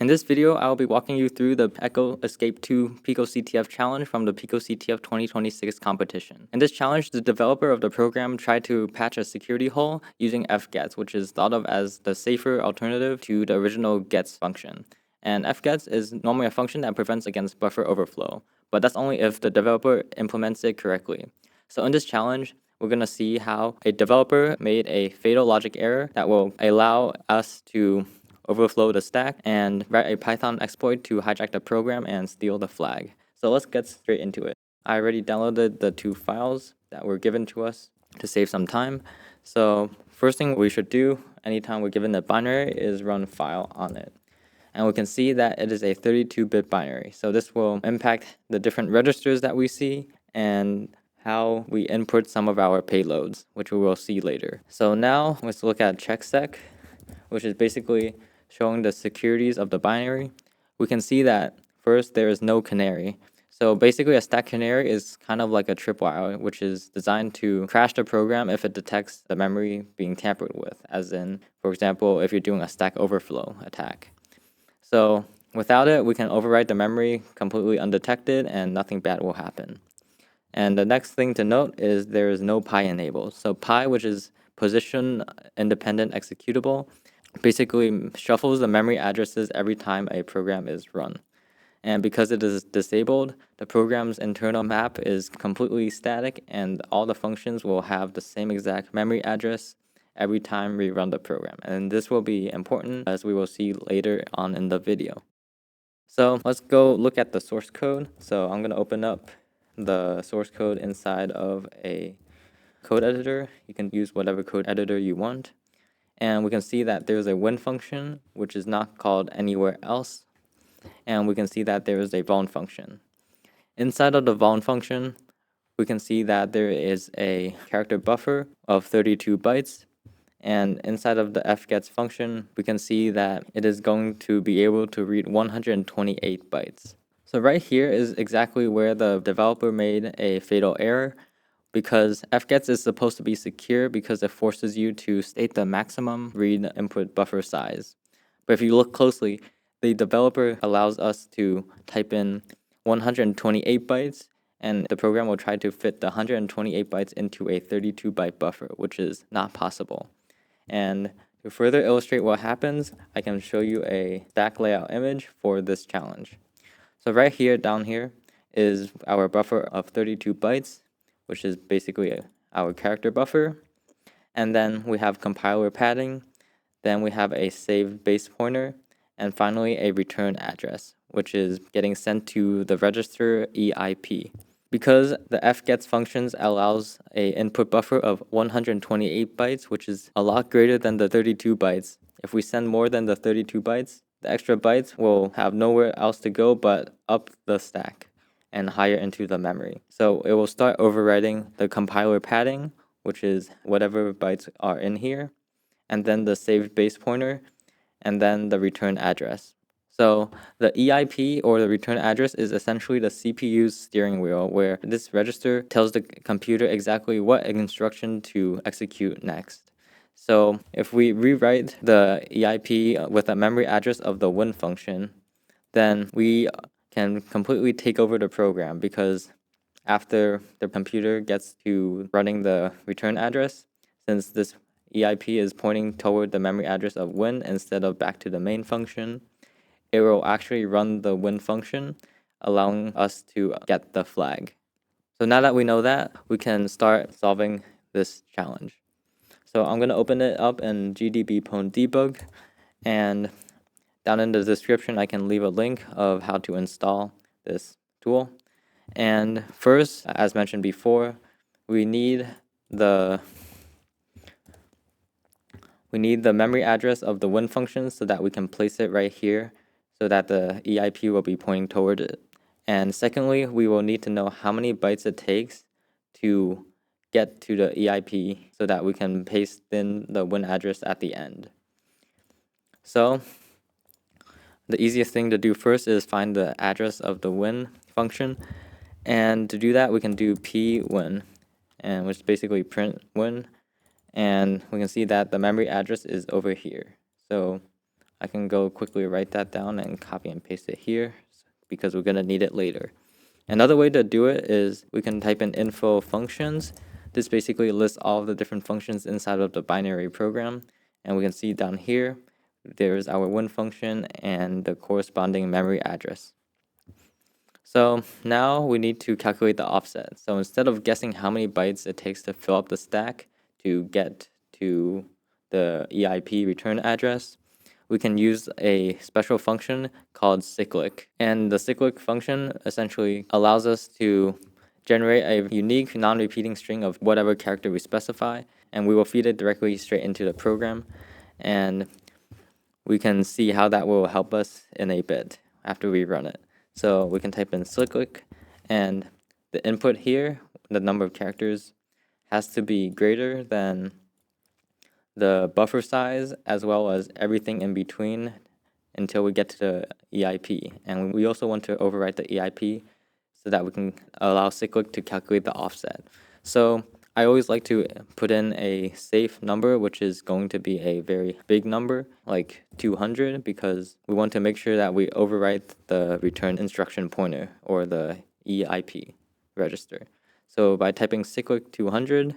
In this video, I'll be walking you through the Echo Escape 2 picoCTF challenge from the picoCTF 2026 competition. In this challenge, the developer of the program tried to patch a security hole using fgets, which is thought of as the safer alternative to the original gets function. And fgets is normally a function that prevents against buffer overflow, but that's only if the developer implements it correctly. So in this challenge, we're going to see how a developer made a fatal logic error that will allow us to overflow the stack and write a Python exploit to hijack the program and steal the flag. So let's get straight into it. I already downloaded the two files that were given to us to save some time. So first thing we should do anytime we're given the binary is run file on it. And we can see that it is a 32-bit binary. So this will impact the different registers that we see and how we input some of our payloads, which we will see later. So now let's look at checksec, which is basically showing the securities of the binary. We can see that first there is no canary. So basically a stack canary is kind of like a tripwire, which is designed to crash the program if it detects the memory being tampered with, as in, for example, if you're doing a stack overflow attack. So without it, we can overwrite the memory completely undetected and nothing bad will happen. And the next thing to note is there is no pi enabled. So pi, which is position independent executable, basically shuffles the memory addresses every time a program is run. And because it is disabled, the program's internal map is completely static and all the functions will have the same exact memory address every time we run the program. And this will be important as we will see later on in the video. So let's go look at the source code. So I'm going to open up the source code inside of a code editor. You can use whatever code editor you want. And we can see that there's a win function, which is not called anywhere else. And we can see that there is a vuln function. Inside of the vuln function, we can see that there is a character buffer of 32 bytes. And inside of the fgets function, we can see that it is going to be able to read 128 bytes. So right here is exactly where the developer made a fatal error, because fgets is supposed to be secure because it forces you to state the maximum read input buffer size. But if you look closely, the developer allows us to type in 128 bytes, and the program will try to fit the 128 bytes into a 32-byte buffer, which is not possible. And to further illustrate what happens, I can show you a stack layout image for this challenge. So right here, down here, is our buffer of 32 bytes, which is basically our character buffer. And then we have compiler padding. Then we have a save base pointer. And finally, a return address, which is getting sent to the register EIP. Because the fgets functions allows a input buffer of 128 bytes, which is a lot greater than the 32 bytes. If we send more than the 32 bytes, the extra bytes will have nowhere else to go but up the stack and higher into the memory. So it will start overwriting the compiler padding, which is whatever bytes are in here, and then the saved base pointer, and then the return address. So the EIP, or the return address, is essentially the CPU's steering wheel, where this register tells the computer exactly what instruction to execute next. So if we rewrite the EIP with a memory address of the win function, then we can completely take over the program, because after the computer gets to running the return address, since this EIP is pointing toward the memory address of win instead of back to the main function, it will actually run the win function, allowing us to get the flag. So now that we know that, we can start solving this challenge. So I'm going to open it up in GDB pwndbg, and down in the description I can leave a link of how to install this tool. And first, as mentioned before, we need the memory address of the win function so that we can place it right here so that the EIP will be pointing toward it. And secondly, we will need to know how many bytes it takes to get to the EIP so that we can paste in the win address at the end. So the easiest thing to do first is find the address of the win function. And to do that, we can do pwin, and which is basically print win. And we can see that the memory address is over here. So I can go quickly write that down and copy and paste it here because we're going to need it later. Another way to do it is we can type in info functions. This basically lists all of the different functions inside of the binary program. And we can see down here, there's our win function and the corresponding memory address. So now we need to calculate the offset. So instead of guessing how many bytes it takes to fill up the stack to get to the EIP return address, we can use a special function called Cyclic. And the Cyclic function essentially allows us to generate a unique non-repeating string of whatever character we specify, and we will feed it directly straight into the program. And we can see how that will help us in a bit after we run it. So we can type in Cyclic, and the input here, the number of characters, has to be greater than the buffer size as well as everything in between until we get to the EIP. And we also want to overwrite the EIP so that we can allow Cyclic to calculate the offset. So I always like to put in a safe number, which is going to be a very big number, like 200, because we want to make sure that we overwrite the return instruction pointer, or the EIP register. So by typing Cyclic 200,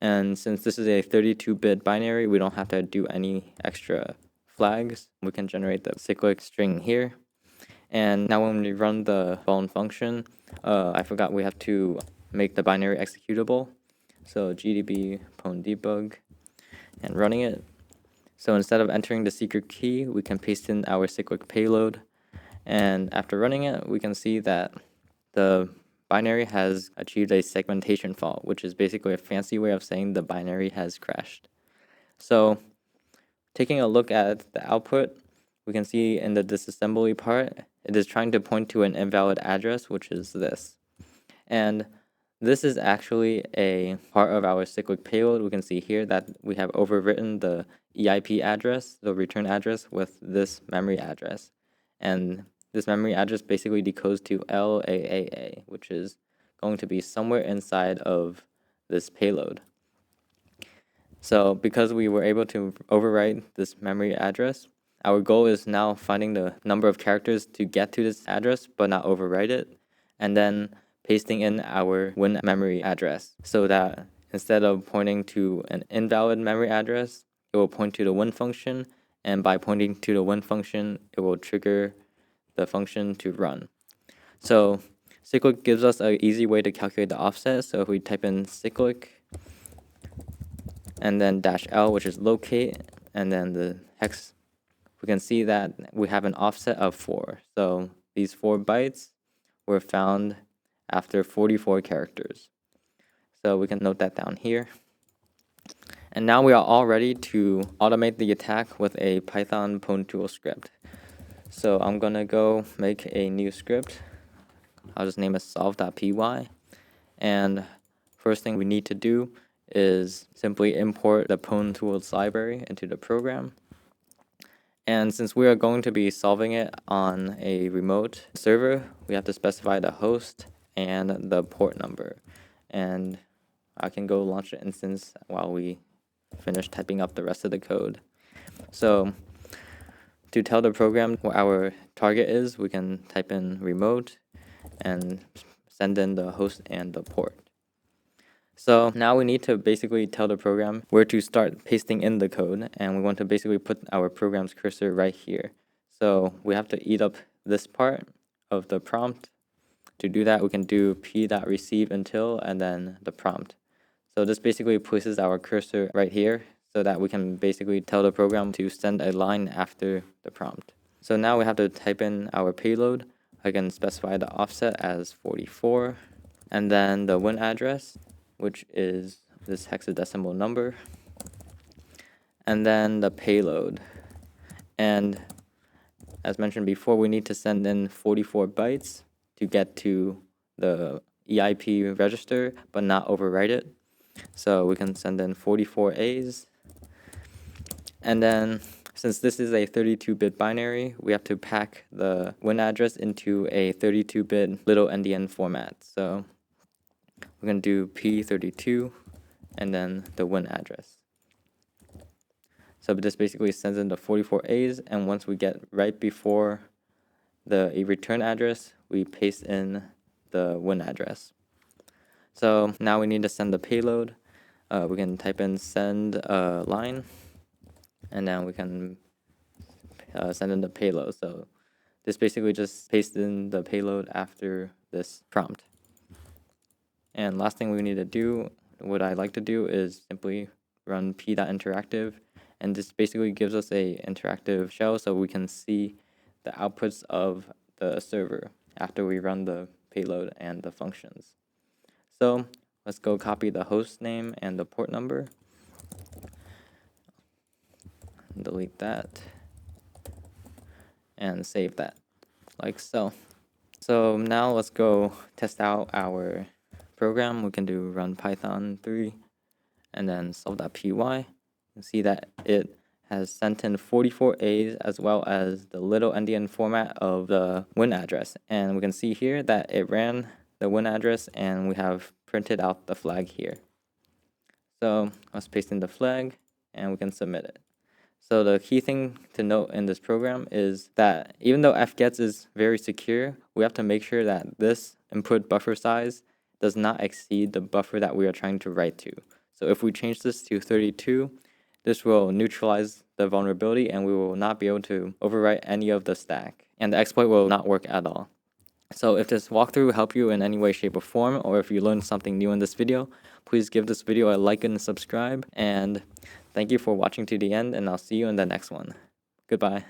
and since this is a 32-bit binary, we don't have to do any extra flags. We can generate the Cyclic string here. And now when we run the phone function, I forgot we have to make the binary executable. So gdb pwndbg and running it. So instead of entering the secret key, we can paste in our Cyclic payload. And after running it, we can see that the binary has achieved a segmentation fault, which is basically a fancy way of saying the binary has crashed. So taking a look at the output, we can see in the disassembly part, it is trying to point to an invalid address, which is this. And this is actually a part of our Cyclic payload. We can see here that we have overwritten the EIP address, the return address, with this memory address. And this memory address basically decodes to LAAA, which is going to be somewhere inside of this payload. So because we were able to overwrite this memory address, our goal is now finding the number of characters to get to this address but not overwrite it, and then pasting in our win memory address so that instead of pointing to an invalid memory address, it will point to the win function, and by pointing to the win function, it will trigger the function to run. So Cyclic gives us an easy way to calculate the offset. So if we type in Cyclic and then -L, which is locate, and then the hex, we can see that we have an offset of 4. So these 4 bytes were found after 44 characters. So we can note that down here. And now we are all ready to automate the attack with a Python Pwntools script. So I'm going to go make a new script. I'll just name it solve.py. And first thing we need to do is simply import the Pwntools library into the program. And since we are going to be solving it on a remote server, we have to specify the host and the port number. And I can go launch the instance while we finish typing up the rest of the code. So to tell the program what our target is, we can type in remote and send in the host and the port. So now we need to basically tell the program where to start pasting in the code, and we want to basically put our program's cursor right here. So we have to eat up this part of the prompt. To do that, we can do p.receive until and then the prompt. So this basically places our cursor right here so that we can basically tell the program to send a line after the prompt. So now we have to type in our payload. I can specify the offset as 44, and then the win address, which is this hexadecimal number, and then the payload. And as mentioned before, we need to send in 44 bytes to get to the EIP register, but not overwrite it. So we can send in 44 A's. And then since this is a 32-bit binary, we have to pack the win address into a 32-bit little endian format. So we're going to do P32 and then the win address. So this basically sends in the 44 A's, and once we get right before a return address, we paste in the win address. So now we need to send the payload. We can type in send line, and then we can send in the payload. So this basically just pastes in the payload after this prompt. And last thing we need to do, what I like to do, is simply run p.interactive, and this basically gives us a interactive shell so we can see the outputs of the server after we run the payload and the functions. So let's go copy the host name and the port number. Delete that and save that, like so. So now let's go test out our program. We can do run python 3 and then solve.py. You see that it has sent in 44 A's as well as the little endian format of the win address. And we can see here that it ran the win address and we have printed out the flag here. So let's paste in the flag and we can submit it. So the key thing to note in this program is that even though fgets is very secure, we have to make sure that this input buffer size does not exceed the buffer that we are trying to write to. So if we change this to 32, this will neutralize the vulnerability and we will not be able to overwrite any of the stack. And the exploit will not work at all. So if this walkthrough helped you in any way, shape, or form, or if you learned something new in this video, please give this video a like and subscribe. And thank you for watching to the end, and I'll see you in the next one. Goodbye.